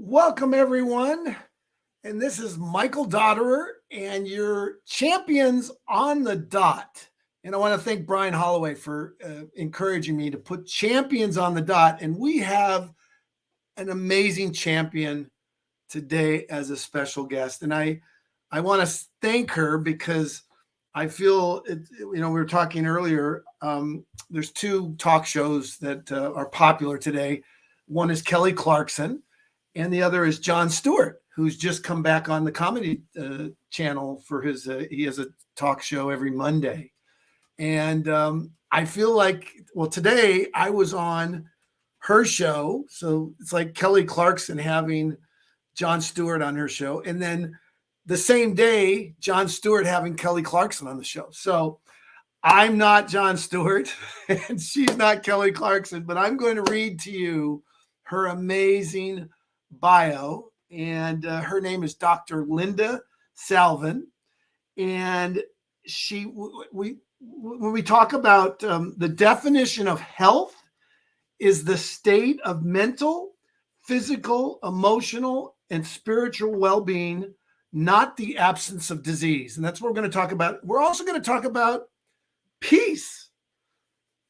Welcome, everyone. And this is Michael Dotterer and your champions on the dot. And I want to thank Brian Holloway for encouraging me to put champions on the dot. And we have an amazing champion today as a special guest. And I want to thank her because I feel, we were talking earlier, there's two talk shows that are popular today. One is Kelly Clarkson, and the other is Jon Stewart, who's just come back on the comedy channel for his, he has a talk show every Monday. And I feel like, well, today I was on her show. So it's like Kelly Clarkson having Jon Stewart on her show. And then the same day, Jon Stewart having Kelly Clarkson on the show. So I'm not Jon Stewart and she's not Kelly Clarkson, but I'm going to read to you her amazing bio. And her name is Dr. Linda Salvin. And when we talk about the definition of health is the state of mental, physical, emotional, and spiritual well-being, not the absence of disease. And that's what we're going to talk about. We're also going to talk about peace.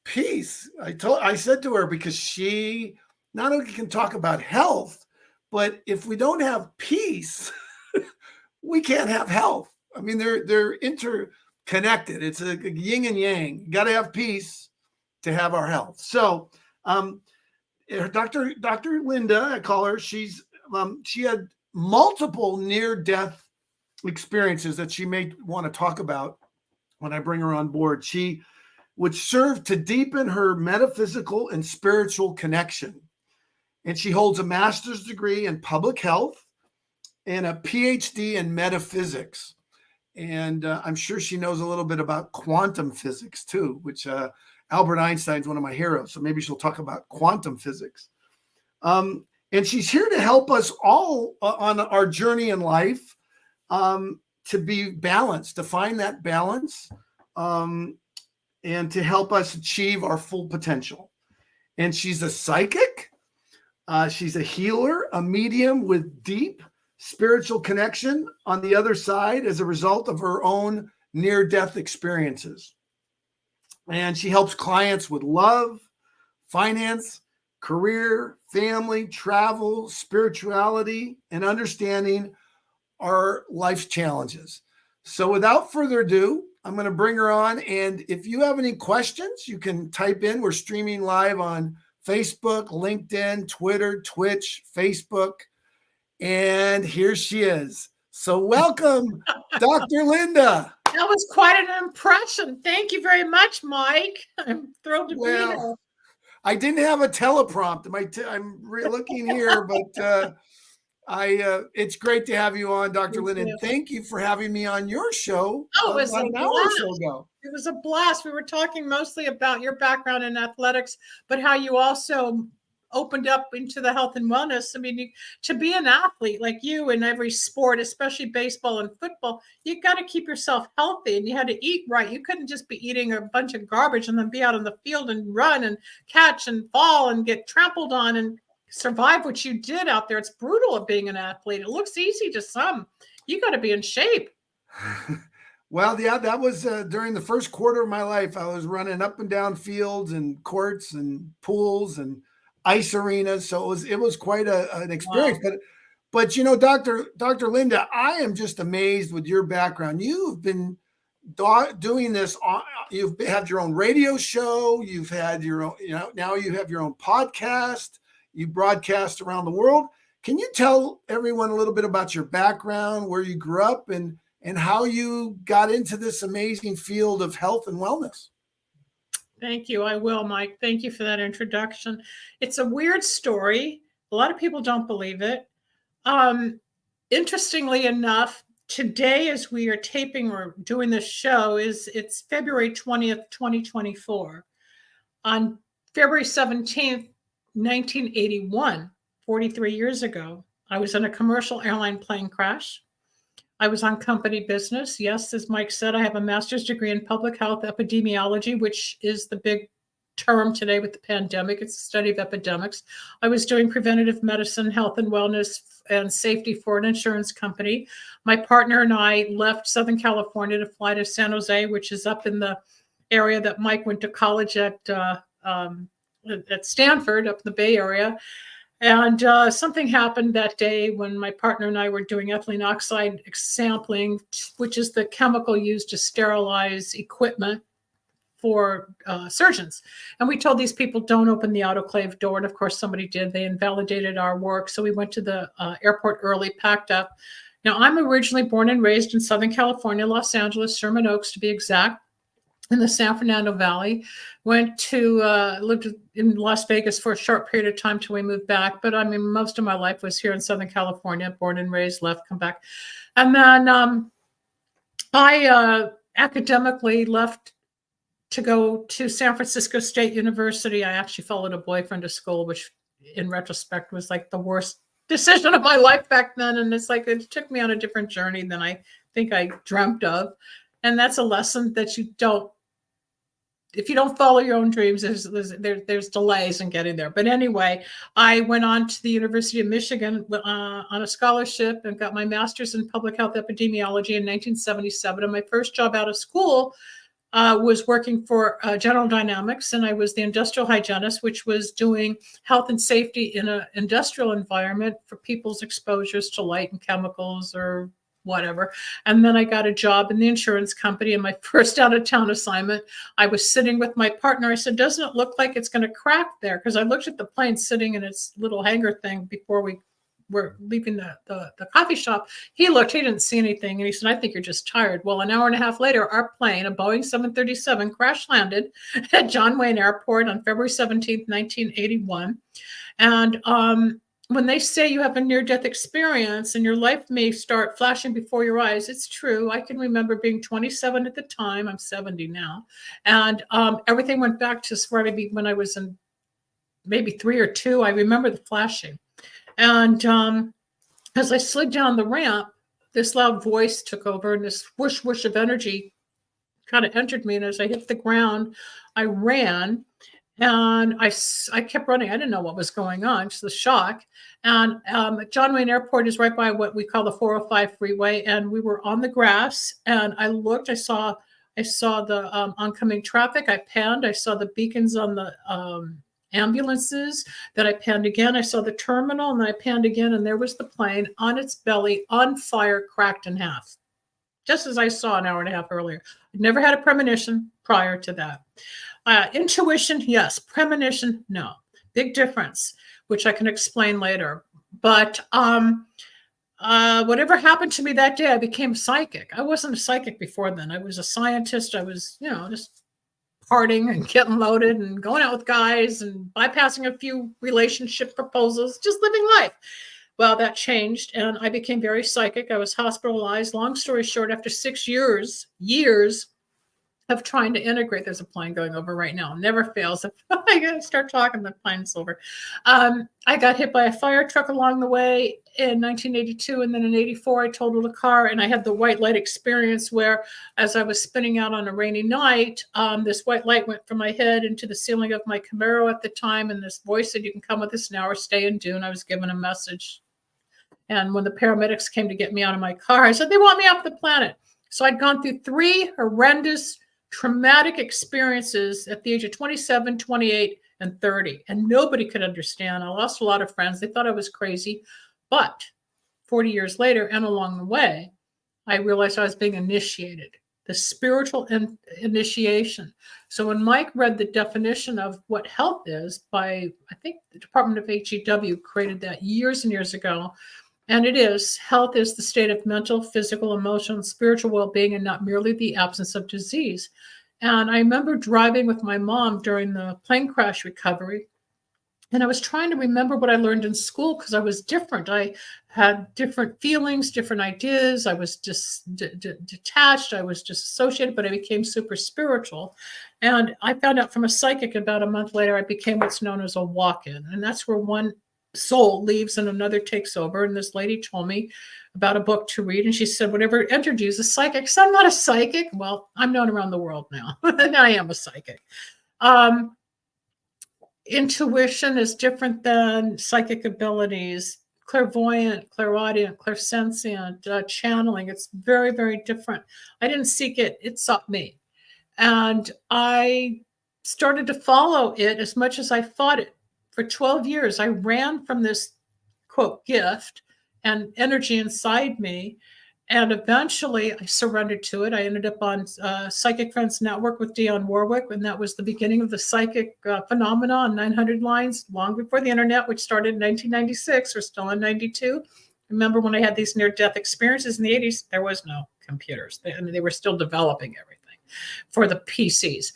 Peace. I said to her, because she not only can talk about health, but if we don't have peace, we can't have health. I mean, they're interconnected. It's a yin and yang. You got to have peace to have our health. So, Dr. Linda, I call her. She had multiple near-death experiences that she may want to talk about when I bring her on board. She would serve to deepen her metaphysical and spiritual connection. And she holds a master's degree in public health and a PhD in metaphysics. And I'm sure she knows a little bit about quantum physics too, which Albert Einstein's one of my heroes. So maybe she'll talk about quantum physics. And she's here to help us all on our journey in life to be balanced, to find that balance, and to help us achieve our full potential. And she's a psychic. She's a healer, a medium with deep spiritual connection on the other side as a result of her own near-death experiences. And she helps clients with love, finance, career, family, travel, spirituality, and understanding our life's challenges. So without further ado, I'm going to bring her on. And if you have any questions, you can type in. We're streaming live on Facebook, LinkedIn, Twitter, Twitch, Facebook. And here she is. So welcome, Dr. Linda. That was quite an impression. Thank you very much, Mike. I'm thrilled to be here. I didn't have a teleprompt. I'm looking here, but it's great to have you on, Dr. Linda. And thank you for having me on your show. Oh, it was an hour or so ago. It was a blast. We were talking mostly about your background in athletics, but how you also opened up into the health and wellness. I mean, to be an athlete like you in every sport, especially baseball and football, you got to keep yourself healthy and you had to eat right. You couldn't just be eating a bunch of garbage and then be out on the field and run and catch and fall and get trampled on and survive what you did out there. It's brutal of being an athlete. It looks easy to some. You got to be in shape. Well, yeah, that was during the first quarter of my life. I was running up and down fields and courts and pools and ice arenas. So it was quite an experience. Wow. But you know, Dr. Linda, I am just amazed with your background. You've been doing this. You've had your own radio show. You've had your own, now you have your own podcast. You broadcast around the world. Can you tell everyone a little bit about your background, where you grew up, and how you got into this amazing field of health and wellness? Thank you. I will, Mike. Thank you for that introduction. It's a weird story. A lot of people don't believe it. Interestingly enough, today as we are taping or doing this show, it's February 20th, 2024. On February 17th, 1981, 43 years ago, I was in a commercial airline plane crash. I was on company business. Yes, as Mike said, I have a master's degree in public health epidemiology, which is the big term today with the pandemic. It's the study of epidemics. I was doing preventative medicine, health and wellness, and safety for an insurance company. My partner and I left Southern California to fly to San Jose, which is up in the area that Mike went to college at Stanford, up in the Bay Area. And something happened that day when my partner and I were doing ethylene oxide sampling, which is the chemical used to sterilize equipment for surgeons. And we told these people, don't open the autoclave door. And of course, somebody did. They invalidated our work. So we went to the airport early, packed up. Now, I'm originally born and raised in Southern California, Los Angeles, Sherman Oaks to be exact, in the San Fernando Valley. Went to, lived in Las Vegas for a short period of time till we moved back. But I mean, most of my life was here in Southern California, born and raised, left, come back. And then I academically left to go to San Francisco State University. I actually followed a boyfriend to school, which in retrospect was like the worst decision of my life back then. And it's like, it took me on a different journey than I think I dreamt of. And that's a lesson that you don't, if you don't follow your own dreams, there's delays in getting there. But anyway, I went on to the University of Michigan on a scholarship and got my master's in public health epidemiology in 1977. And my first job out of school was working for General Dynamics, and I was the industrial hygienist, which was doing health and safety in an industrial environment for people's exposures to light and chemicals or whatever. And then I got a job in the insurance company. In my first out-of-town assignment, I was sitting with my partner. I said, doesn't it look like it's going to crack there? Because I looked at the plane sitting in its little hangar thing before we were leaving the coffee shop. He looked, he didn't see anything. And he said, I think you're just tired. Well, an hour and a half later, our plane, a Boeing 737, crash landed at John Wayne Airport on February 17th, 1981. And when they say you have a near-death experience and your life may start flashing before your eyes, it's true. I can remember being 27 at the time. I'm 70 now. And everything went back to where maybe when I was in maybe 3 or 2, I remember the flashing. And as I slid down the ramp, this loud voice took over and this whoosh, whoosh of energy kind of entered me. And as I hit the ground, I ran and I kept running. I didn't know what was going on, just the shock. And John Wayne Airport is right by what we call the 405 freeway. And we were on the grass and I looked, I saw the oncoming traffic. I panned, I saw the beacons on the ambulances. Then I panned again. I saw the terminal and then I panned again. And there was the plane on its belly, on fire, cracked in half, just as I saw an hour and a half earlier. I'd never had a premonition prior to that. Intuition, yes. Premonition, no. Big difference, which I can explain later. But whatever happened to me that day, I became psychic. I wasn't a psychic before then. I was a scientist. I was, just partying and getting loaded and going out with guys and bypassing a few relationship proposals, just living life. Well, that changed and I became very psychic. I was hospitalized. Long story short, after 6 years of trying to integrate, there's a plane going over right now. Never fails. If I gotta start talking, the plane's over. I got hit by a fire truck along the way in 1982, and then in 84, I totaled a car, and I had the white light experience where, as I was spinning out on a rainy night, this white light went from my head into the ceiling of my Camaro at the time, and this voice said, "You can come with us now or stay and do." And I was given a message. And when the paramedics came to get me out of my car, I said, "They want me off the planet." So I'd gone through 3 horrendous traumatic experiences at the age of 27, 28, and 30. And nobody could understand. I lost a lot of friends. They thought I was crazy. But 40 years later and along the way, I realized I was being initiated, the spiritual initiation. So when Mike read the definition of what health is by, I think the Department of HEW created that years and years ago. And it is, health is the state of mental, physical, emotional, and spiritual well-being, and not merely the absence of disease. And I remember driving with my mom during the plane crash recovery, and I was trying to remember what I learned in school because I was different. I had different feelings, different ideas. I was just detached. I was disassociated, but I became super spiritual. And I found out from a psychic about a month later, I became what's known as a walk-in. And that's where one soul leaves and another takes over. And this lady told me about a book to read. And she said, whatever entered you is a psychic. So I'm not a psychic. Well, I'm known around the world now. And I am a psychic. intuition is different than psychic abilities. Clairvoyant, clairaudient, clairsentient, channeling. It's very, very different. I didn't seek it, it sought me. And I started to follow it as much as I fought it. For 12 years, I ran from this quote gift and energy inside me. And eventually I surrendered to it. I ended up on Psychic Friends Network with Dionne Warwick, and that was the beginning of the psychic phenomena on 900 lines, long before the internet, which started in 1996. We're still in 92. Remember when I had these near-death experiences in the 80s? There was no computers. They were still developing everything for the PCs.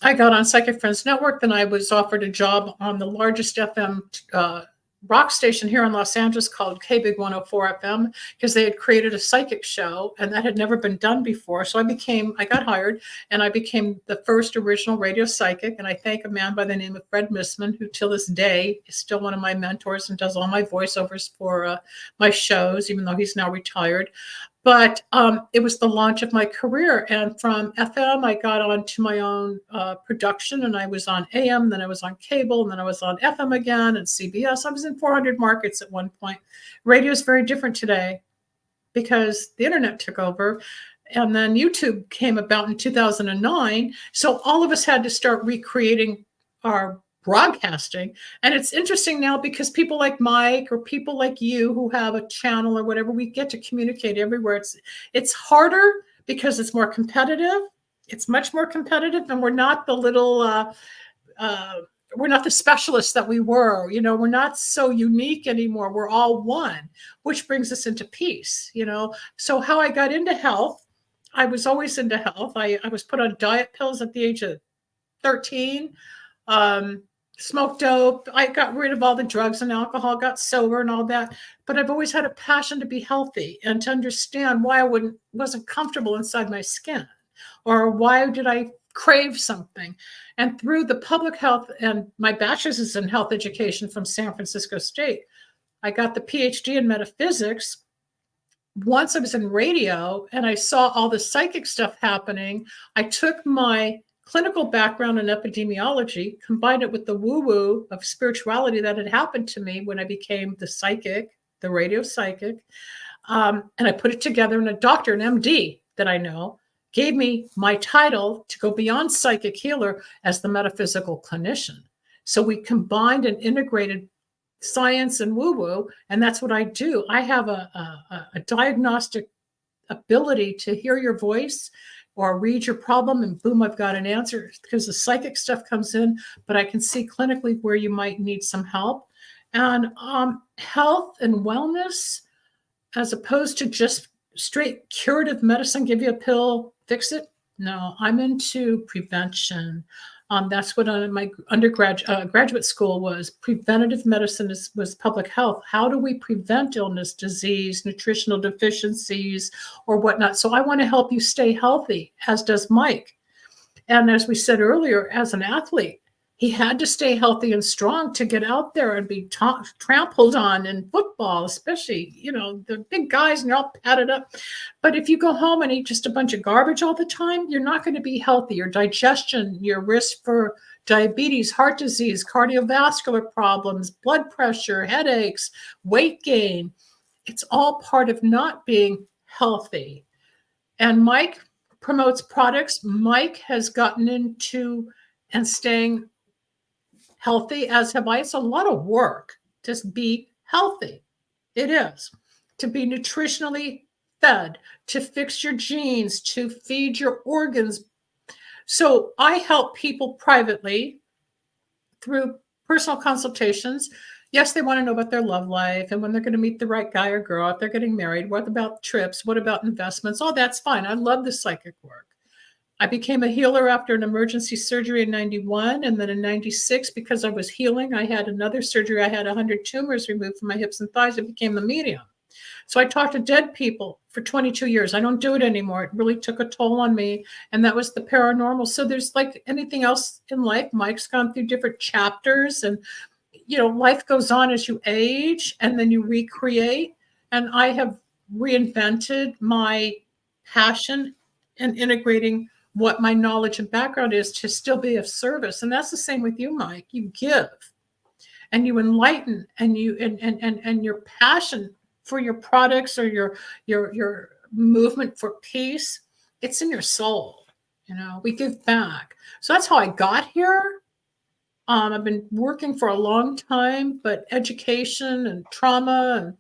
I got on Psychic Friends Network, then I was offered a job on the largest FM rock station here in Los Angeles called KBIG 104 FM, because they had created a psychic show and that had never been done before. So I got hired and I became the first original radio psychic. And I thank a man by the name of Fred Missman, who till this day is still one of my mentors and does all my voiceovers for my shows, even though he's now retired. But it was the launch of my career. And from FM, I got on to my own production, and I was on AM, then I was on cable, and then I was on FM again and CBS. I was in 400 markets at one point. Radio is very different today because the internet took over. And then YouTube came about in 2009. So all of us had to start recreating our broadcasting. And it's interesting now because people like Mike or people like you who have a channel or whatever, we get to communicate everywhere. It's harder because it's more competitive. It's much more competitive, and we're not the little we're not the specialists that we were. We're not so unique anymore. We're all one, which brings us into peace. So how I got into health, I was always into health. I was put on diet pills at the age of 13. Smoked dope. I got rid of all the drugs and alcohol, got sober and all that. But I've always had a passion to be healthy and to understand why I wasn't comfortable inside my skin, or why did I crave something. And through the public health, and my bachelor's is in health education from San Francisco State, I got the PhD in metaphysics. Once I was in radio and I saw all the psychic stuff happening, I took my clinical background in epidemiology, combined it with the woo-woo of spirituality that had happened to me when I became the radio psychic, and I put it together, and a doctor, an MD that I know, gave me my title to go beyond psychic healer as the metaphysical clinician. So we combined and integrated science and woo-woo, and that's what I do. I have a diagnostic ability to hear your voice or read your problem, and boom, I've got an answer, because the psychic stuff comes in, but I can see clinically where you might need some help. And health and wellness, as opposed to just straight curative medicine, give you a pill, fix it. No, I'm into prevention. That's what my graduate school was. Preventative medicine was public health. How do we prevent illness, disease, nutritional deficiencies, or whatnot? So I want to help you stay healthy, as does Mike. And as we said earlier, as an athlete, he had to stay healthy and strong to get out there and be trampled on in football, especially, the big guys, and you're all padded up. But if you go home and eat just a bunch of garbage all the time, you're not going to be healthy. Your digestion, your risk for diabetes, heart disease, cardiovascular problems, blood pressure, headaches, weight gain, it's all part of not being healthy. And Mike promotes products. Mike has gotten into and staying healthy, as have I. It's a lot of work to be healthy. It is. To be nutritionally fed, to fix your genes, to feed your organs. So I help people privately through personal consultations. Yes, they want to know about their love life and when they're going to meet the right guy or girl, if they're getting married. What about trips? What about investments? Oh, that's fine. I love the psychic work. I became a healer after an emergency surgery in 91. And then in 96, because I was healing, I had another surgery. I had 100 tumors removed from my hips and thighs. I became a medium. So I talked to dead people for 22 years. I don't do it anymore. It really took a toll on me. And that was the paranormal. So there's like anything else in life. Mike's gone through different chapters, and, life goes on as you age and then you recreate. And I have reinvented my passion in integrating what my knowledge and background is to still be of service. And that's the same with you, Mike. You give and you enlighten, and you and your passion for your products or your movement for peace, it's in your soul. You know, we give back. So that's how I got here. I've been working for a long time, but education and trauma and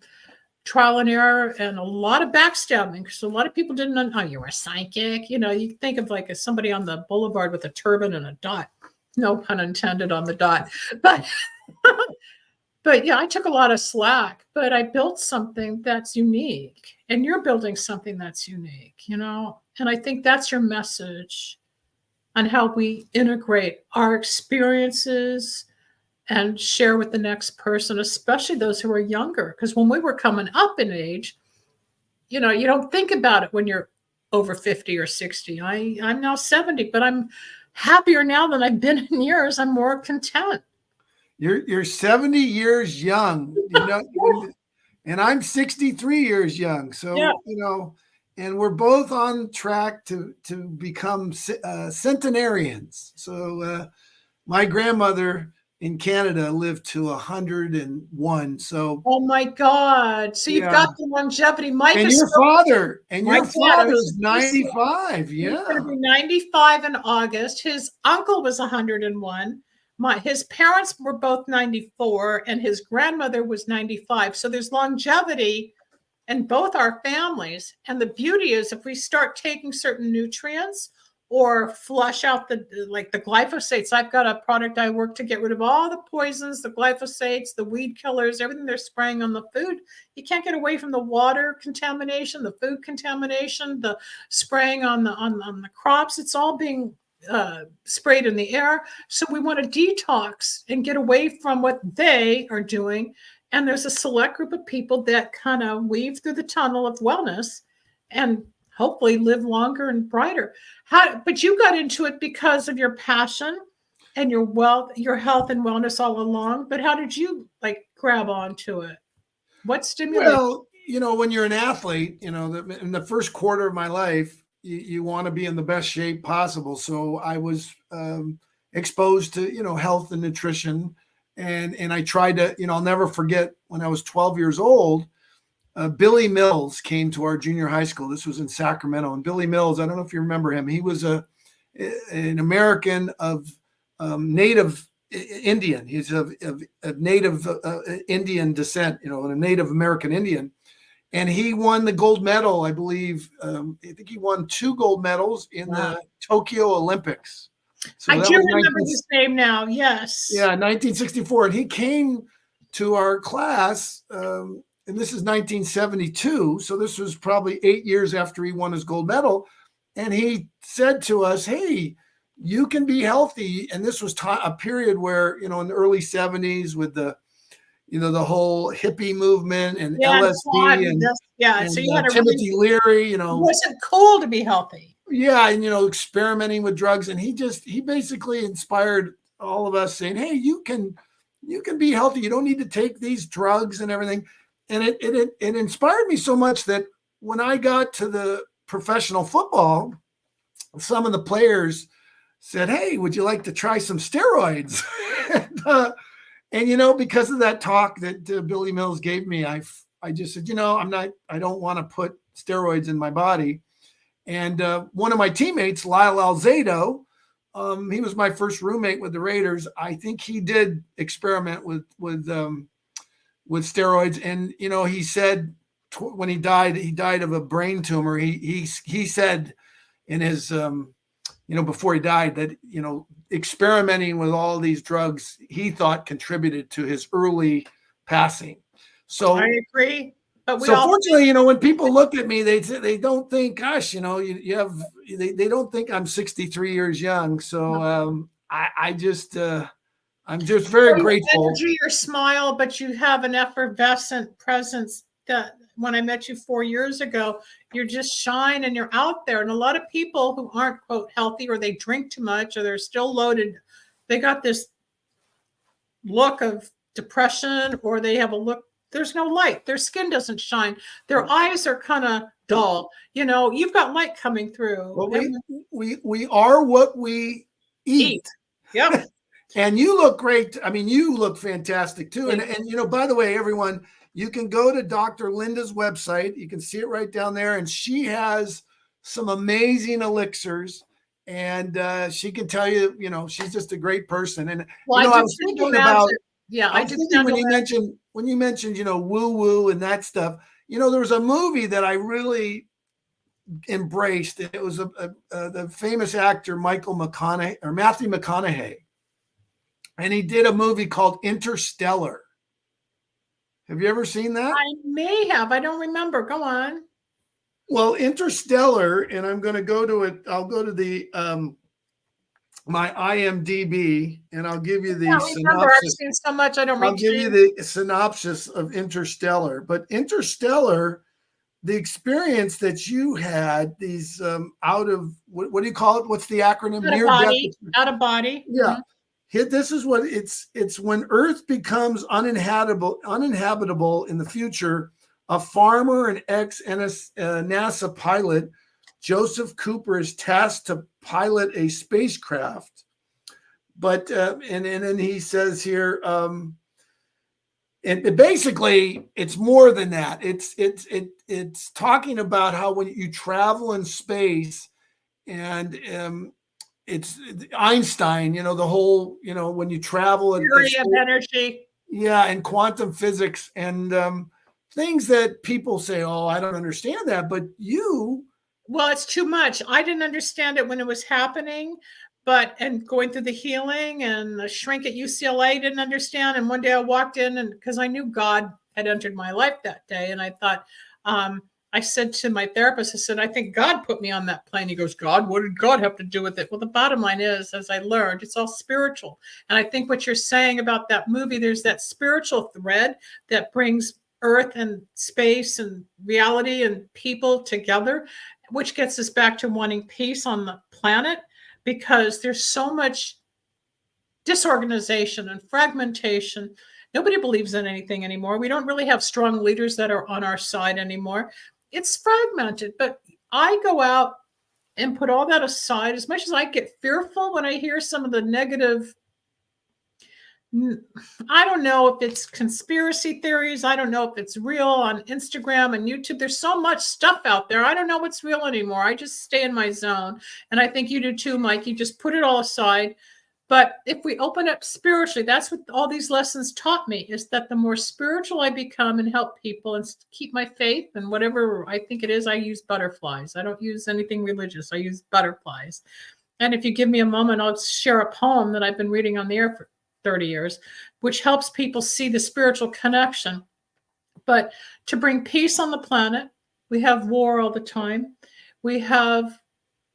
trial and error and a lot of backstabbing, because a lot of people didn't know, oh, you're a psychic. You know, you think of like somebody on the boulevard with a turban and a dot. No pun intended on the dot. But but yeah, I took a lot of slack, but I built something that's unique, and you're building something that's unique, you know? And I think that's your message on how we integrate our experiences and share with the next person, especially those who are younger. Because when we were coming up in age, you know, you don't think about it when you're over 50 or 60. I'm now 70, but I'm happier now than I've been in years. I'm more content. You're 70 years young, you know, and I'm 63 years young. So, Yeah. you know, and we're both on track to become centenarians. So my grandmother in Canada lived to 101. So, Oh my God. So you've yeah. got the longevity. Mike And is your still, father, and my your dad, father's 95. he's Yeah. going to be 95 in August. His uncle was 101. His parents were both 94, and his grandmother was 95. So there's longevity in both our families. And the beauty is, if we start taking certain nutrients or flush out the glyphosates, I've got a product I work to get rid of all the poisons, the glyphosates, the weed killers, everything they're spraying on the food. You can't get away from the water contamination, the food contamination, the spraying on the crops. It's all being sprayed in the air. So we want to detox and get away from what they are doing. And there's a select group of people that kind of weave through the tunnel of wellness and hopefully live longer and brighter. But you got into it because of your passion and your wealth, your health and wellness all along. But how did you like grab onto it? What stimulated? Well, you know, when you're an athlete, you know, in the first quarter of my life, you want to be in the best shape possible. So I was exposed to, you know, health and nutrition. And I tried to, you know, I'll never forget when I was 12 years old, Billy Mills came to our junior high school. This was in Sacramento. And Billy Mills, I don't know if you remember him. He was an American of Native Indian. He's of Native Indian descent, you know, a Native American Indian. And he won the gold medal, I believe. I think he won 2 gold medals in the Tokyo Olympics. So I do remember his name now. Yes. Yeah, 1964. And he came to our class, and this is 1972. So this was probably 8 years after he won his gold medal. And he said to us, hey, you can be healthy. And this was a period where, you know, in the early 70s with the, you know, the whole hippie movement and LSD and so you had Timothy Leary, you know. It wasn't cool to be healthy. Yeah, and, you know, experimenting with drugs. And he basically inspired all of us saying, hey, you can be healthy. You don't need to take these drugs and everything. And it inspired me so much that when I got to the professional football, some of the players said, hey, would you like to try some steroids? And, you know, because of that talk that Billy Mills gave me, I just said, you know, I don't want to put steroids in my body. And one of my teammates, Lyle Alzado, he was my first roommate with the Raiders. I think he did experiment with steroids. And, you know, he said when he died of a brain tumor. He said in his, you know, before he died that, you know, experimenting with all these drugs, he thought contributed to his early passing. So I agree. But fortunately, you know, when people look at me, they don't think, gosh, you know, they don't think I'm 63 years young. So I'm just very grateful. Energy, your smile, but you have an effervescent presence that when I met you 4 years ago, you're just shine and you're out there. And a lot of people who aren't, quote, healthy, or they drink too much, or they're still loaded, they got this look of depression, or they have a look there's no light. Their skin doesn't shine. Their eyes are kind of dull. You know, you've got light coming through. Well, we are what we eat. Yep. And you look great. I mean, you look fantastic too. And you know, by the way, everyone, you can go to Dr. Linda's website. You can see it right down there. And she has some amazing elixirs. And she can tell you, you know, she's just a great person. And well, you know, I was thinking about I did thinking when you mentioned, you know, woo woo and that stuff. You know, there was a movie that I really embraced. It was the famous actor Matthew McConaughey. And he did a movie called Interstellar. Have you ever seen that? I may have. I don't remember. Go on. Well, Interstellar, and I'm going to go to it. I'll go to the my IMDb, and I'll give you the synopsis. I've seen so much. I don't. I'll give you the synopsis of Interstellar. But Interstellar, the experience that you had, these out of what do you call it? What's the acronym? Near death. Out of body. Yeah. Mm-hmm. This is what it's when Earth becomes uninhabitable in the future. A farmer and NASA pilot, Joseph Cooper, is tasked to pilot a spacecraft. But and then he says here, and basically it's more than that. It's talking about how when you travel in space, and it's Einstein, you know, the whole, you know, when you travel and theory of energy. Yeah, and quantum physics and things that people say, oh, I don't understand that. But well, it's too much. I didn't understand it when it was happening, and going through the healing, and the shrink at UCLA didn't understand. And one day I walked in, and because I knew God had entered my life that day, and I thought, I said to my therapist, I said, I think God put me on that plane. He goes, God, what did God have to do with it? Well, the bottom line is, as I learned, it's all spiritual. And I think what you're saying about that movie, there's that spiritual thread that brings Earth and space and reality and people together, which gets us back to wanting peace on the planet, because there's so much disorganization and fragmentation. Nobody believes in anything anymore. We don't really have strong leaders that are on our side anymore. It's fragmented, but I go out and put all that aside. As much as I get fearful when I hear some of the negative, I don't know if it's conspiracy theories. I don't know if it's real on Instagram and YouTube. There's so much stuff out there. I don't know what's real anymore. I just stay in my zone. And I think you do too, Mike. You just put it all aside. But if we open up spiritually, that's what all these lessons taught me, is that the more spiritual I become and help people and keep my faith and whatever I think it is, I use butterflies. I don't use anything religious. I use butterflies. And if you give me a moment, I'll share a poem that I've been reading on the air for 30 years, which helps people see the spiritual connection. But to bring peace on the planet, we have war all the time. We have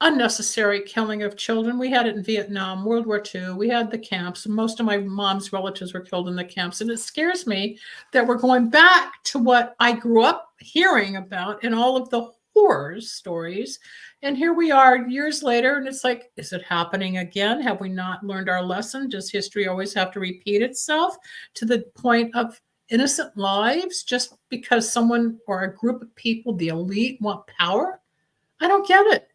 unnecessary killing of children. We had it in Vietnam, World War II. We had the camps. Most of my mom's relatives were killed in the camps. And it scares me that we're going back to what I grew up hearing about in all of the horror stories. And here we are years later, and it's like, is it happening again? Have we not learned our lesson? Does history always have to repeat itself to the point of innocent lives just because someone or a group of people, the elite, want power? I don't get it.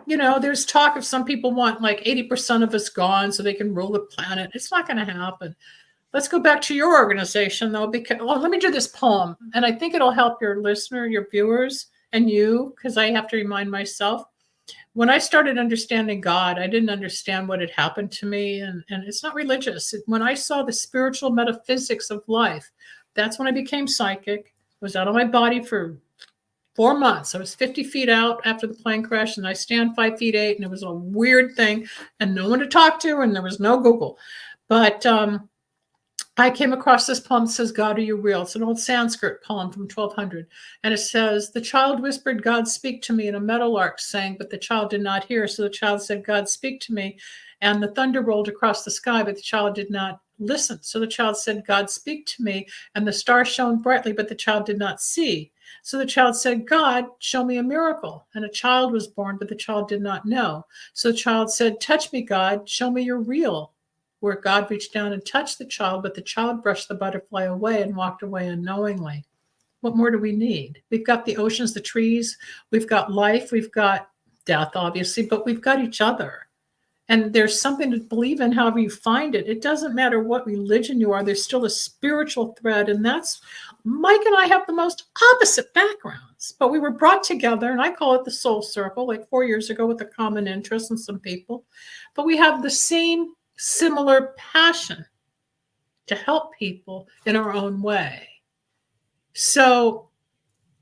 You know, there's talk of some people want like 80% of us gone so they can rule the planet. It's not going to happen. Let's go back to your organization, though, because, well, let me do this poem. And I think it'll help your listener, your viewers, and you, because I have to remind myself. When I started understanding God, I didn't understand what had happened to me. And it's not religious. When I saw the spiritual metaphysics of life, that's when I became psychic. I was out of my body for 4 months. I was 50 feet out after the plane crash, and I stand 5'8", and it was a weird thing, and no one to talk to, and there was no Google. But I came across this poem that says, God, are you real? It's an old Sanskrit poem from 1200. And it says, the child whispered, God, speak to me. And a meadowlark sang, but the child did not hear. So the child said, God, speak to me. And the thunder rolled across the sky, but the child did not listen. So the child said, God, speak to me. And the star shone brightly, but the child did not see. So the child said, God, show me a miracle. And a child was born, but the child did not know. So the child said, touch me, God, show me you're real. where God reached down and touched the child, but the child brushed the butterfly away and walked away unknowingly. What more do we need? We've got the oceans, the trees, we've got life, we've got death, obviously, but we've got each other. And there's something to believe in, however you find it. It doesn't matter what religion you are, there's still a spiritual thread. And that's, Mike and I have the most opposite backgrounds, but we were brought together, and I call it the soul circle, like 4 years ago, with a common interest in some people. But we have the same similar passion to help people in our own way. So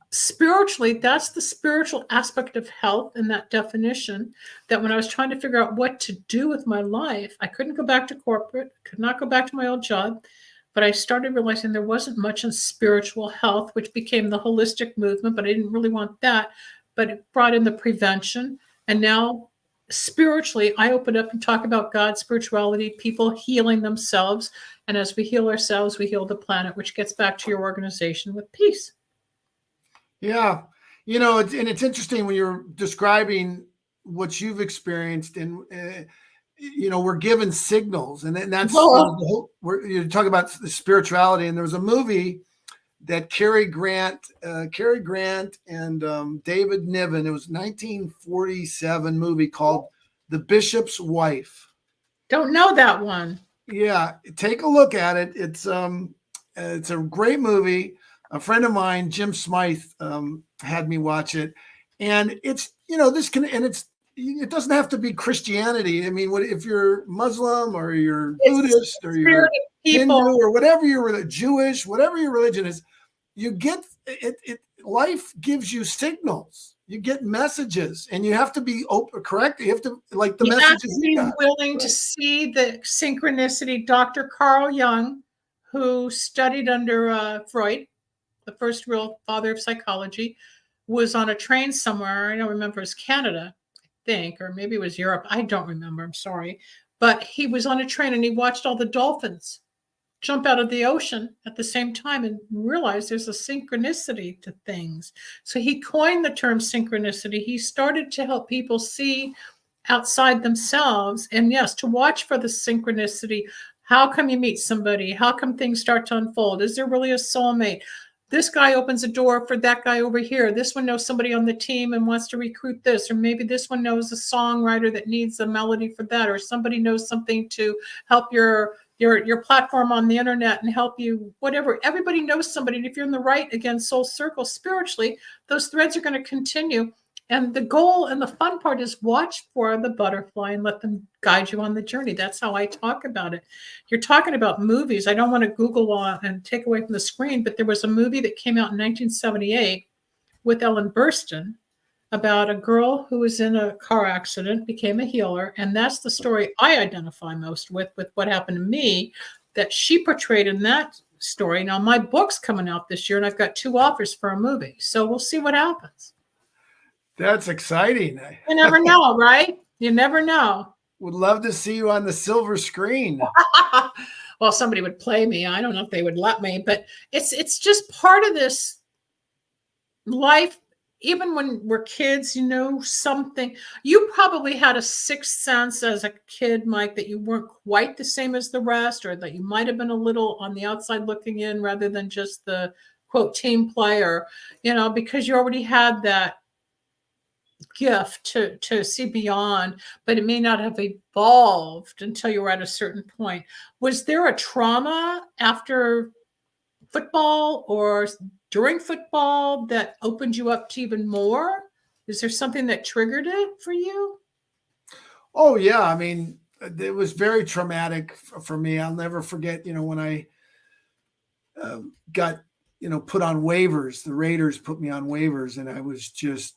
spiritually, that's the spiritual aspect of health in that definition, that when I was trying to figure out what to do with my life, I couldn't go back to corporate, could not go back to my old job, but I started realizing there wasn't much in spiritual health, which became the holistic movement, but I didn't really want that, but it brought in the prevention. And now spiritually, I open up and talk about God, spirituality, people healing themselves. And as we heal ourselves, we heal the planet, which gets back to your organization with peace. Yeah. You know, it's interesting when you're describing what you've experienced, and, you know, we're given signals, and that's, you know, you're talking about the spirituality. And there was a movie that Cary Grant and David Niven, it was 1947 movie called The Bishop's Wife. Don't know that one. Yeah. Take a look at it. It's a great movie. A friend of mine, Jim Smythe, had me watch it, and it's, you know, it doesn't have to be Christianity. I mean, if you're Muslim or you're Buddhist or you're Hindu or whatever you're Jewish, whatever your religion is, you get it. Life gives you signals. You get messages, and you have to be open, correct? You have to, like, the messages you got. Willing to see the synchronicity. Dr. Carl Jung, who studied under Freud, the first real father of psychology, was on a train somewhere. I don't remember, it was Canada, I think, or maybe it was Europe. I don't remember. I'm sorry. But he was on a train and he watched all the dolphins jump out of the ocean at the same time and realized there's a synchronicity to things. So he coined the term synchronicity. He started to help people see outside themselves, and yes, to watch for the synchronicity. How come you meet somebody? How come things start to unfold? Is there really a soulmate? This guy opens a door for that guy over here. This one knows somebody on the team and wants to recruit this, or maybe this one knows a songwriter that needs a melody for that, or somebody knows something to help your platform on the internet and help you, whatever. Everybody knows somebody. And if you're in the right, again, soul circle spiritually, those threads are going to continue. And the goal and the fun part is watch for the butterfly and let them guide you on the journey. That's how I talk about it. You're talking about movies. I don't want to Google and take away from the screen, but there was a movie that came out in 1978 with Ellen Burstyn about a girl who was in a car accident, became a healer. And that's the story I identify most with what happened to me, that she portrayed in that story. Now, my book's coming out this year, and I've got 2 offers for a movie. So we'll see what happens. That's exciting. You never know, right? You never know. Would love to see you on the silver screen. Well, somebody would play me. I don't know if they would let me, but it's just part of this life. Even when we're kids, you know something. You probably had a sixth sense as a kid, Mike, that you weren't quite the same as the rest, or that you might have been a little on the outside looking in rather than just the, quote, team player, you know, because you already had that gift to see beyond, but it may not have evolved until you were at a certain point. Was there a trauma after football or during football that opened you up to even more? Is there something that triggered it for you? Oh yeah, I mean, it was very traumatic for me. I'll never forget, you know, when I got, you know, put on waivers. The Raiders put me on waivers, and I was just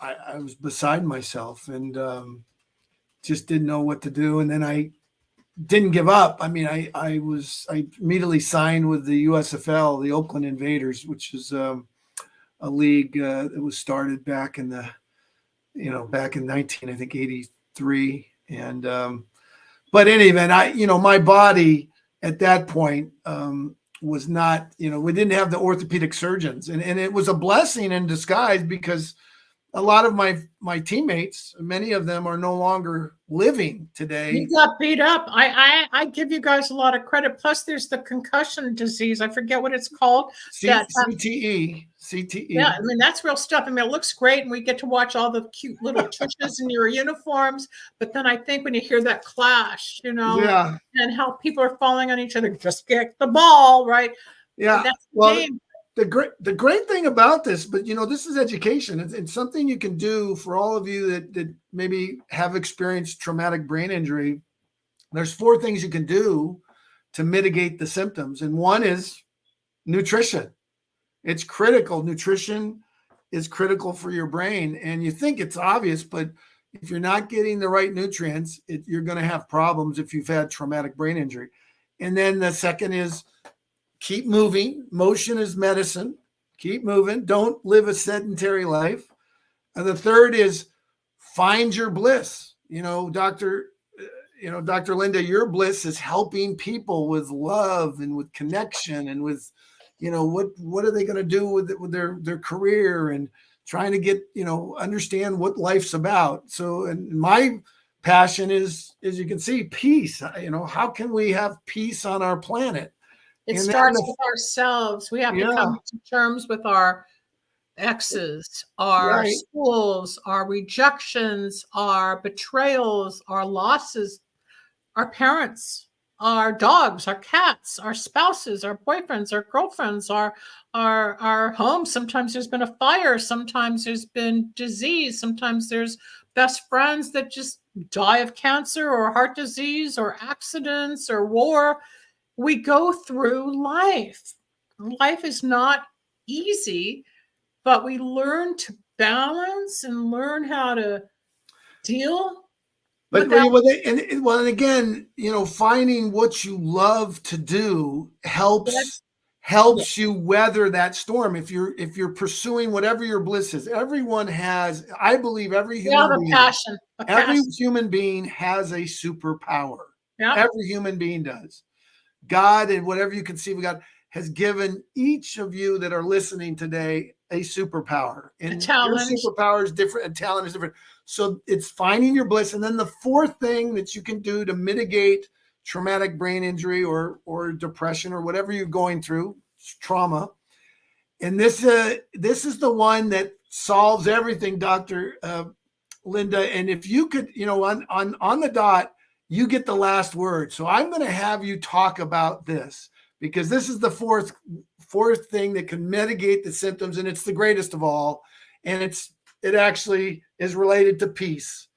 I was beside myself, and just didn't know what to do. And then I didn't give up. I mean, I immediately signed with the USFL, the Oakland Invaders, which is a league that was started back in the, you know, back in 1983. And but in any event, you know, my body at that point was not, you know, we didn't have the orthopedic surgeons, and it was a blessing in disguise, because a lot of my teammates, many of them are no longer living today. You got beat up. I give you guys a lot of credit. Plus, there's the concussion disease. I forget what it's called. CTE. Yeah, I mean, that's real stuff. I mean, it looks great, and we get to watch all the cute little tushes in your uniforms. But then I think when you hear that clash, Yeah. and how people are falling on each other, just get the ball, right? Yeah. That's the Well, game. the great thing about this, but this is education. It's something you can do for all of you that maybe have experienced traumatic brain injury. There's 4 things you can do to mitigate the symptoms. And one is nutrition. It's critical. Nutrition is critical for your brain. And you think it's obvious, but if you're not getting the right nutrients, you're going to have problems if you've had traumatic brain injury. And then the second is keep moving. Motion is medicine. Keep moving. Don't live a sedentary life. And the third is find your bliss. Dr. Linda, your bliss is helping people with love and with connection and with, what are they going to do with their career and trying to get, understand what life's about. So, and my passion is, as you can see, peace. How can we have peace on our planet? It starts with ourselves. We have to come to terms with our exes, our schools, our rejections, our betrayals, our losses, our parents, our dogs, our cats, our spouses, our boyfriends, our girlfriends, our homes. Sometimes there's been a fire. Sometimes there's been disease. Sometimes there's best friends that just die of cancer or heart disease or accidents or war. We go through life. Life is not easy, but we learn to balance and learn how to deal. But and again, finding what you love to do helps you weather that storm. If you're pursuing whatever your bliss is, everyone has. I believe every human being has a superpower. Yeah. Every human being does. God and whatever you conceive of God has given each of you that are listening today a superpower. And your superpower is different, and talent is different. So it's finding your bliss. And then the 4th thing that you can do to mitigate traumatic brain injury or depression or whatever you're going through, trauma. And this is the one that solves everything, Dr. Linda. And if you could, on the dot, you get the last word. So I'm going to have you talk about this because this is the fourth thing that can mitigate the symptoms, and it's the greatest of all. And it actually is related to peace,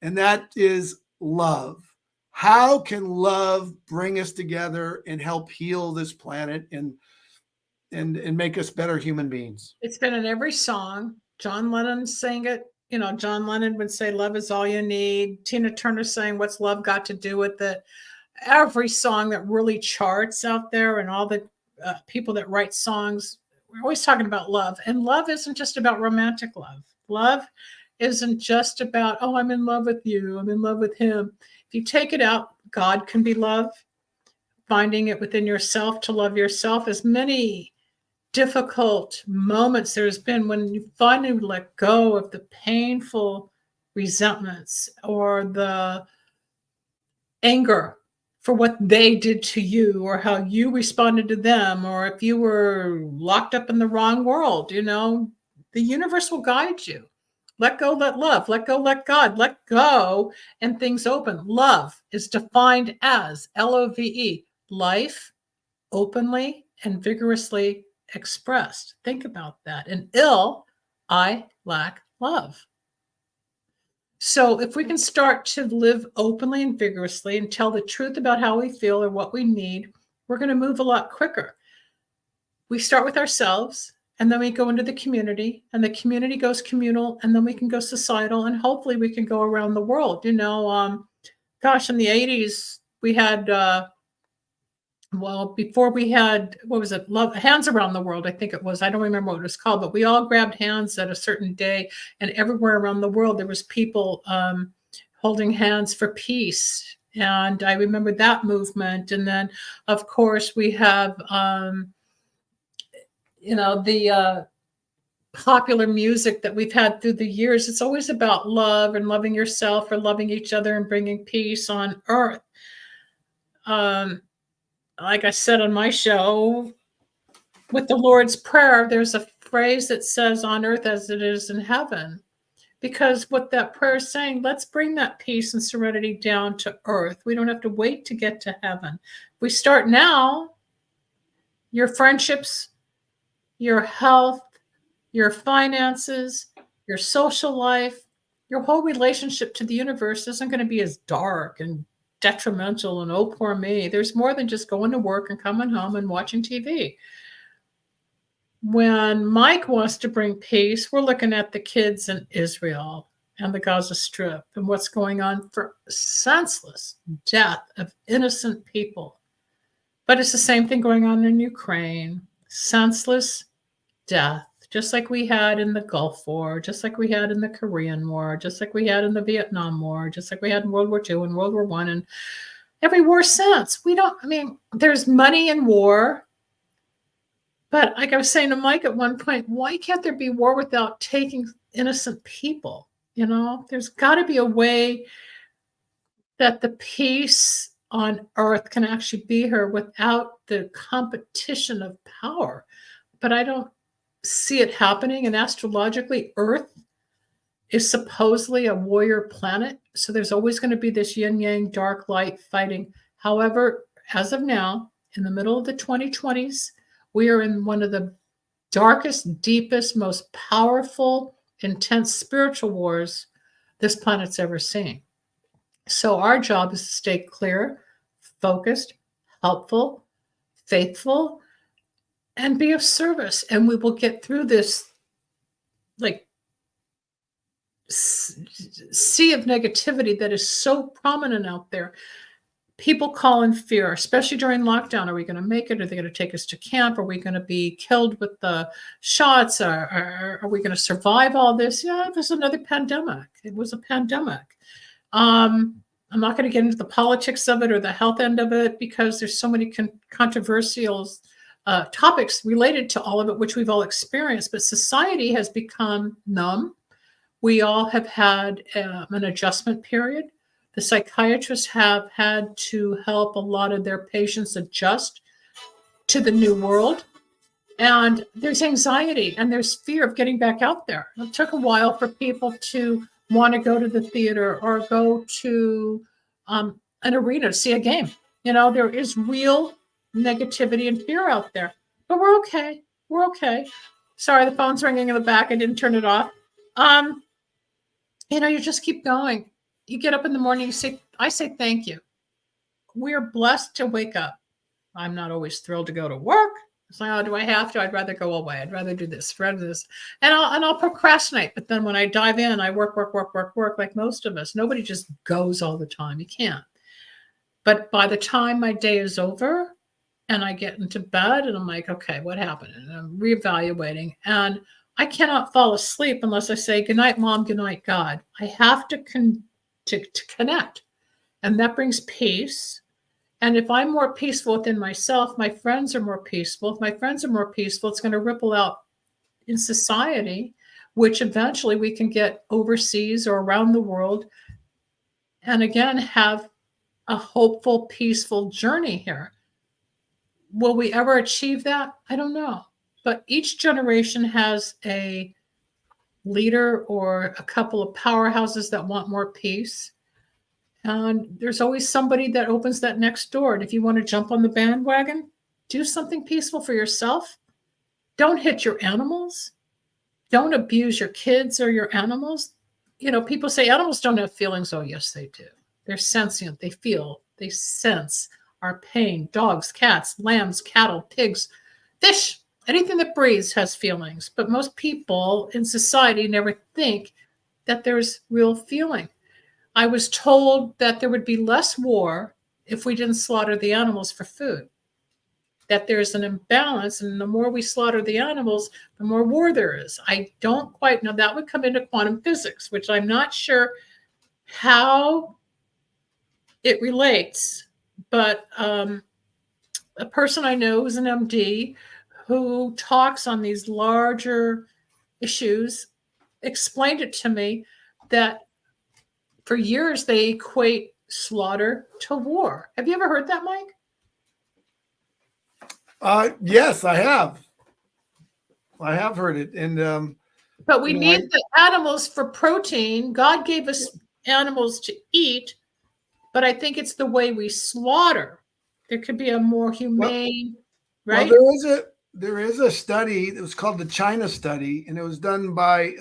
and that is love. How can love bring us together and help heal this planet and make us better human beings? It's been in every song. John Lennon sang it. John Lennon would say, "Love is all you need." Tina Turner saying, "What's love got to do with it?" Every song that really charts out there, and all the people that write songs, we're always talking about love. And love isn't just about romantic love. Love isn't just about, oh, I'm in love with you, I'm in love with him. If you take it out, God can be love. Finding it within yourself to love yourself. As many difficult moments there's been when you finally let go of the painful resentments or the anger for what they did to you or how you responded to them, or if you were locked up in the wrong world, the universe will guide you. Let go, let love, let go, let God, let go, and things open. Love is defined as LOVE, life openly and vigorously expressed. Think about that. And I lack love. So if we can start to live openly and vigorously and tell the truth about how we feel or what we need, we're going to move a lot quicker. We start with ourselves, and then we go into the community, and the community goes communal, and then we can go societal, and hopefully we can go around the world. Gosh, in the 80s, we had before we had, what was it? Hands Around the World, I think it was. I don't remember what it was called, but we all grabbed hands at a certain day, and everywhere around the world, there was people holding hands for peace. And I remember that movement. And then, of course, we have, the popular music that we've had through the years. It's always about love and loving yourself or loving each other and bringing peace on earth. Like I said on my show, with the Lord's Prayer, there's a phrase that says, on earth as it is in heaven. Because what that prayer is saying, let's bring that peace and serenity down to earth. We don't have to wait to get to heaven. If we start now, your friendships, your health, your finances, your social life, your whole relationship to the universe isn't going to be as dark and detrimental and oh, poor me. There's more than just going to work and coming home and watching TV. When Mike wants to bring peace, we're looking at the kids in Israel and the Gaza Strip and what's going on for senseless death of innocent people. But it's the same thing going on in Ukraine, senseless death, just like we had in the Gulf War, just like we had in the Korean War, just like we had in the Vietnam War, just like we had in World War II and World War I, and every war since. There's money in war. But like I was saying to Mike at one point, why can't there be war without taking innocent people? There's got to be a way that the peace on earth can actually be here without the competition of power. But I don't see it happening. And astrologically, Earth is supposedly a warrior planet. So there's always going to be this yin yang, dark light fighting. However, as of now, in the middle of the 2020s, we are in one of the darkest, deepest, most powerful, intense spiritual wars this planet's ever seen. So our job is to stay clear, focused, helpful, faithful, and be of service. And we will get through this sea of negativity that is so prominent out there. People call in fear, especially during lockdown. Are we going to make it? Are they going to take us to camp? Are we going to be killed with the shots? Are we going to survive all this? Yeah, it was another pandemic. It was a pandemic. I'm not going to get into the politics of it or the health end of it because there's so many controversial topics related to all of it, which we've all experienced. But society has become numb. We all have had an adjustment period. The psychiatrists have had to help a lot of their patients adjust to the new world. And there's anxiety and there's fear of getting back out there. It took a while for people to want to go to the theater or go to an arena to see a game. There is real negativity and fear out there. But we're okay. We're okay. Sorry, the phone's ringing in the back. I didn't turn it off. You just keep going. You get up in the morning, I say thank you. We're blessed to wake up. I'm not always thrilled to go to work. It's like, oh, do I have to? I'd rather go away. I'd rather do this, rather this. And I'll procrastinate. But then when I dive in, I work like most of us. Nobody just goes all the time. You can't. But by the time my day is over and I get into bed and I'm like, okay, what happened? And I'm reevaluating. And I cannot fall asleep unless I say, good night, Mom, good night, God. I have to connect. And that brings peace. And if I'm more peaceful within myself, my friends are more peaceful. If my friends are more peaceful, it's going to ripple out in society, which eventually we can get overseas or around the world. And again, have a hopeful, peaceful journey here. Will we ever achieve that? I don't know. But each generation has a leader or a couple of powerhouses that want more peace. And there's always somebody that opens that next door. And if you want to jump on the bandwagon, do something peaceful for yourself. Don't hit your animals. Don't abuse your kids or your animals. People say animals don't have feelings. Oh, yes, they do. They're sentient. They feel, they sense our pain. Dogs, cats, lambs, cattle, pigs, fish, anything that breathes has feelings. But most people in society never think that there's real feeling. I was told that there would be less war if we didn't slaughter the animals for food, that there's an imbalance, and the more we slaughter the animals, the more war there is. I don't quite know. That would come into quantum physics, which I'm not sure how it relates. But a person I know who's an MD who talks on these larger issues explained it to me that for years they equate slaughter to war. Have you ever heard that, Mike? Yes, I have. I have heard it. And but we need the animals for protein. God gave us animals to eat, but I think it's the way we slaughter. There could be a more humane, right? Well, there is a study. It was called the China study, and it was done by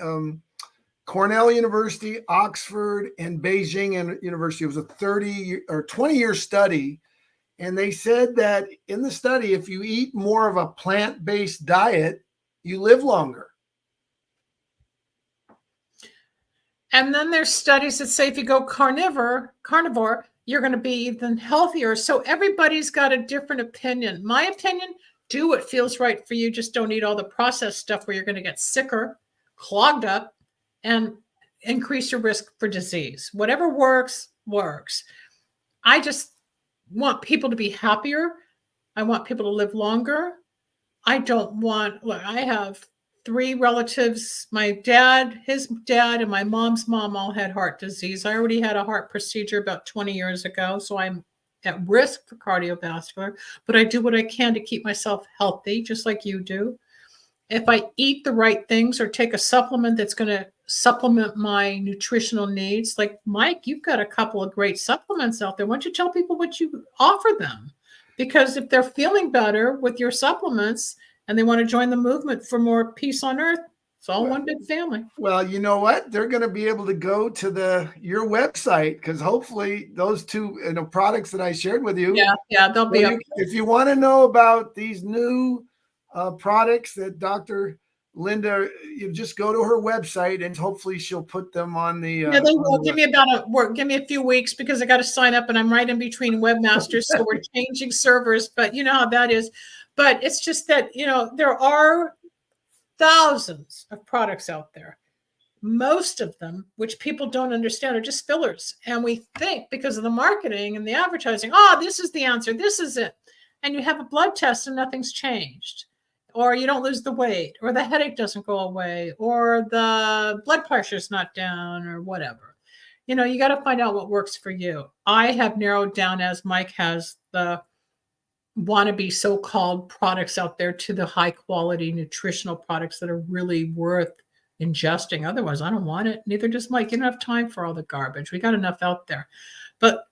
Cornell University, Oxford, and Beijing University. It was a 30 or 20-year study. And they said that in the study, if you eat more of a plant-based diet, you live longer. And then there's studies that say if you go carnivore, you're going to be even healthier. So everybody's got a different opinion. My opinion, do what feels right for you. Just don't eat all the processed stuff where you're going to get sicker, clogged up, and increase your risk for disease. Whatever works, works. I just want people to be happier. I want people to live longer. I don't want, look, I have 3 relatives. My dad, his dad, and my mom's mom all had heart disease. I already had a heart procedure about 20 years ago, so I'm at risk for cardiovascular, but I do what I can to keep myself healthy, just like you do. If I eat the right things or take a supplement that's going to supplement my nutritional needs, like Mike, you've got a couple of great supplements out there. Why don't you tell people what you offer them? Because if they're feeling better with your supplements and they want to join the movement for more peace on earth, it's all one big family. Well, you know what? They're going to be able to go to your website, because hopefully those 2 products that I shared with you. Yeah, they'll be up. If you want to know about these new products that Dr. Linda, you just go to her website and hopefully she'll put them on the. Yeah, they will. Give me a few weeks, because I got to sign up and I'm right in between webmasters. So we're changing servers, but you know how that is. But it's just that, there are thousands of products out there. Most of them, which people don't understand, are just fillers. And we think because of the marketing and the advertising, oh, this is the answer. This is it. And you have a blood test and nothing's changed. Or you don't lose the weight, or the headache doesn't go away, or the blood pressure's not down, or whatever. You got to find out what works for you. I have narrowed down, as Mike has, the wannabe so-called products out there to the high quality nutritional products that are really worth ingesting. Otherwise, I don't want it. Neither does Mike. You don't have time for all the garbage. We got enough out there. But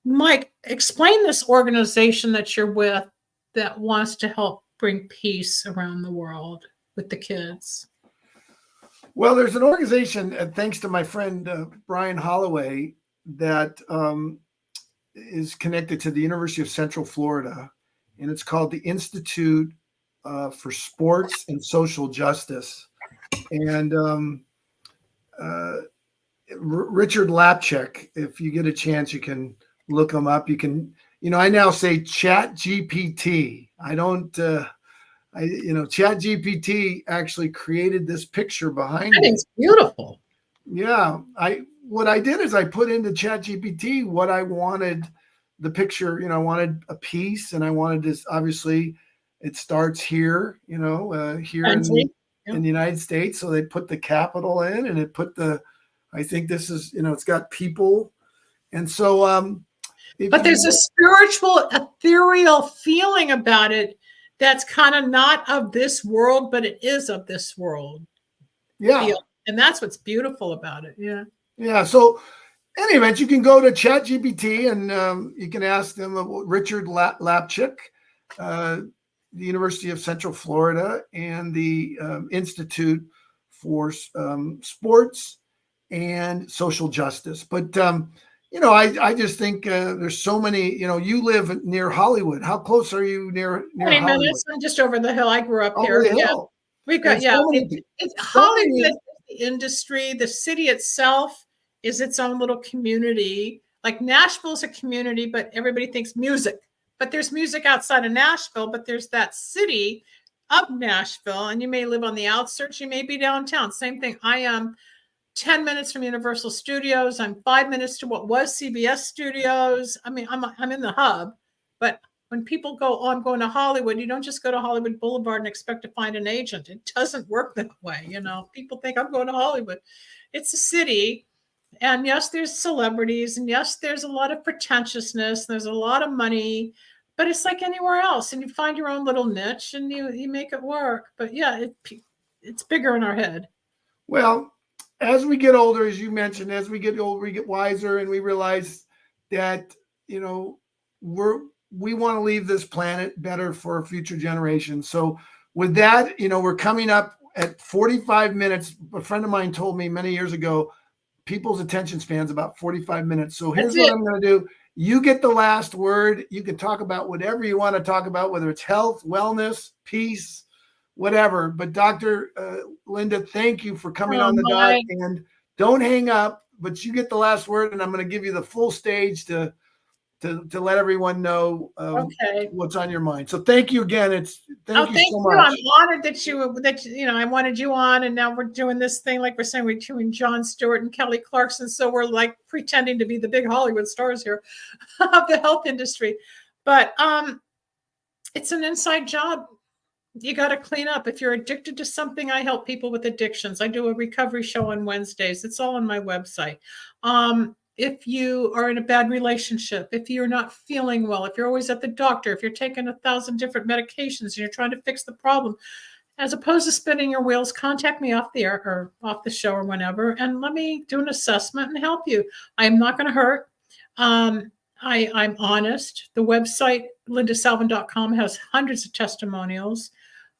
Mike, explain this organization that you're with that wants to help bring peace around the world with the kids. Well, there's an organization, thanks to my friend Brian Holloway, that is connected to the University of Central Florida, and it's called the Institute for Sports and Social Justice. And Richard Lapchick, if you get a chance, you can look him up. You can, I now say Chat GPT. I don't, Chat GPT actually created this picture behind me. It's beautiful. Yeah. What I did is I put into Chat GPT what I wanted the picture, I wanted a piece, and I wanted this, obviously it starts here, here in the United States. So they put the capital in, and it put I think this is, it's got people. And so, but there's a spiritual, ethereal feeling about it that's kind of not of this world, but it is of this world. Yeah. And that's what's beautiful about it. Yeah. Yeah. So in any event, you can go to ChatGPT and you can ask them about Richard Lapchick, the University of Central Florida, and the Institute for Sports and Social Justice. But, I just think there's so many, you live near Hollywood. How close are you near 20 Hollywood? minutes. I'm just over the hill. I grew up over here. The hill. We've got, it's Hollywood, the industry, the city itself is its own little community. Like Nashville's a community, but everybody thinks music. But there's music outside of Nashville, but there's that city of Nashville, and you may live on the outskirts, you may be downtown. Same thing. I am 10 minutes from Universal Studios. I'm 5 minutes to what was CBS Studios. I mean, I'm in the hub, but When people go, oh, I'm going to Hollywood, you don't just go to Hollywood Boulevard and expect to find an agent. It doesn't work that way. You know, people think I'm going to Hollywood. It's a city. And yes, there's celebrities, and yes, there's a lot of pretentiousness. There's a lot of money, but it's like anywhere else. And you find your own little niche and you make it work. But yeah, it's bigger in our head. Well, as we get older, as you mentioned, as we get older, we get wiser, and we realize that, you know, we want to leave this planet better for future generations. So with that, you know, we're coming up at 45 minutes. A friend of mine told me many years ago, people's attention span's about 45 minutes. So here's what I'm going to do. You get the last word. You can talk about whatever you want to talk about, whether it's health, wellness, peace, whatever. But Dr. Linda, thank you for coming on the dot, and don't hang up, but you get the last word, and I'm going to give you the full stage to let everyone know what's on your mind. So thank you again. Thank you so much. I'm honored that you know, I wanted you on, and now we're doing this thing. Like we're saying, we're doing Jon Stewart and Kelly Clarkson. So we're like pretending to be the big Hollywood stars here of the health industry. But it's an inside job. You got to clean up. If you're addicted to something, I help people with addictions. I do a recovery show on Wednesdays. It's all on my website. If you are in a bad relationship, if you're not feeling well, if you're always at the doctor, if you're taking 1,000 different medications and you're trying to fix the problem, as opposed to spinning your wheels, contact me off the air or off the show or whenever, and let me do an assessment and help you. I am not going to hurt. I'm honest. The website, lindasalvin.com, has hundreds of testimonials.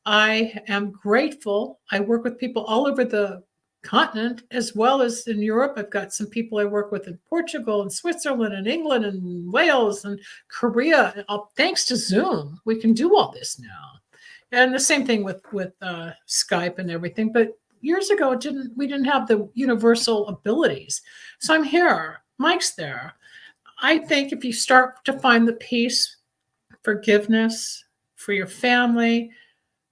I am grateful. I work with people all over the continent as well as in Europe. I've got some people I work with in Portugal and Switzerland and England and Wales and Korea. Thanks to Zoom, we can do all this now. And the same thing with Skype and everything. But years ago, we didn't have the universal abilities. So I'm here. Mike's there. I think if you start to find the peace, forgiveness for your family,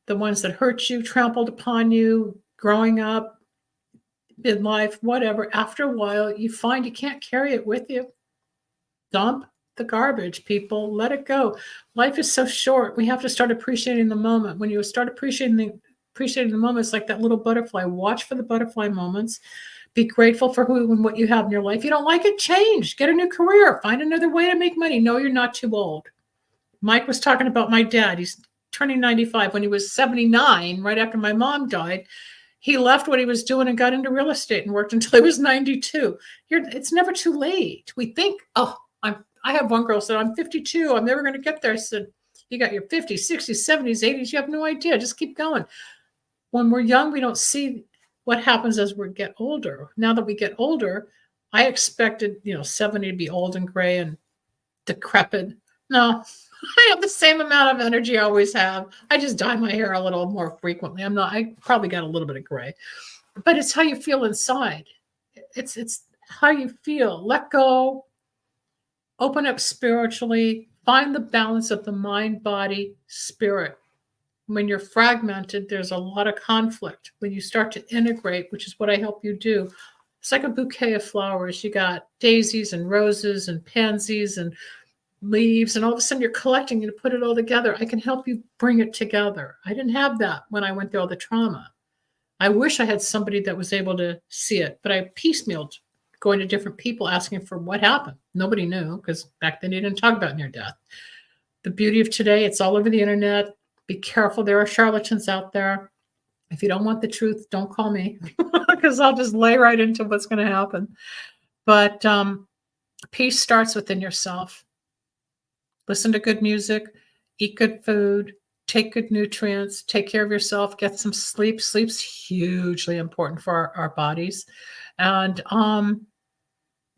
the ones that hurt you, trampled upon you, growing up, midlife, whatever, after a while, you find you can't carry it with you. Dump the garbage, people. Let it go. Life is so short. We have to start appreciating the moment. When you start appreciating the moments, like that little butterfly, watch for the butterfly moments. Be grateful for who and what you have in your life. You don't like it, change. Get a new career. Find another way to make money. No, you're not too old. Mike was talking about my dad. He's turning 95. When he was 79, right after my mom died, he left what he was doing and got into real estate and worked until he was 92. It's never too late. We think, oh, I have one girl said, I'm 52. I'm never going to get there. I said, you got your 50s, 60s, 70s, 80s. You have no idea. Just keep going. When we're young, we don't see what happens as we get older. Now that we get older, I expected, 70 to be old and gray and decrepit. No, I have the same amount of energy I always have. I just dye my hair a little more frequently. I probably got a little bit of gray, but it's how you feel inside. It's how you feel. Let go, open up spiritually, find the balance of the mind, body, spirit. When you're fragmented, there's a lot of conflict. When you start to integrate, which is what I help you do, it's like a bouquet of flowers. You got daisies and roses and pansies and leaves, and all of a sudden you're collecting and to put it all together. I can help you bring it together. I didn't have that when I went through all the trauma. I wish I had somebody that was able to see it, but I piecemealed, going to different people asking for what happened. Nobody knew, because back then they didn't talk about near death. The beauty of today, it's all over the internet. Be careful. There are charlatans out there. If you don't want the truth, don't call me, because I'll just lay right into what's going to happen. But peace starts within yourself. Listen to good music, eat good food, take good nutrients, take care of yourself, get some sleep. Sleep's hugely important for our bodies. And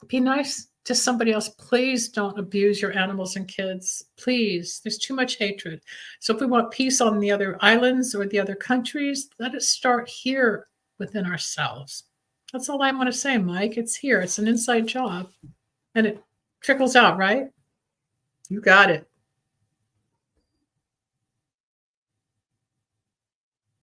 be nice to somebody else. Please don't abuse your animals and kids. Please. There's too much hatred. So if we want peace on the other islands or the other countries, let it start here within ourselves. That's all I want to say, Mike. It's here. It's an inside job. And it trickles out, right? You got it.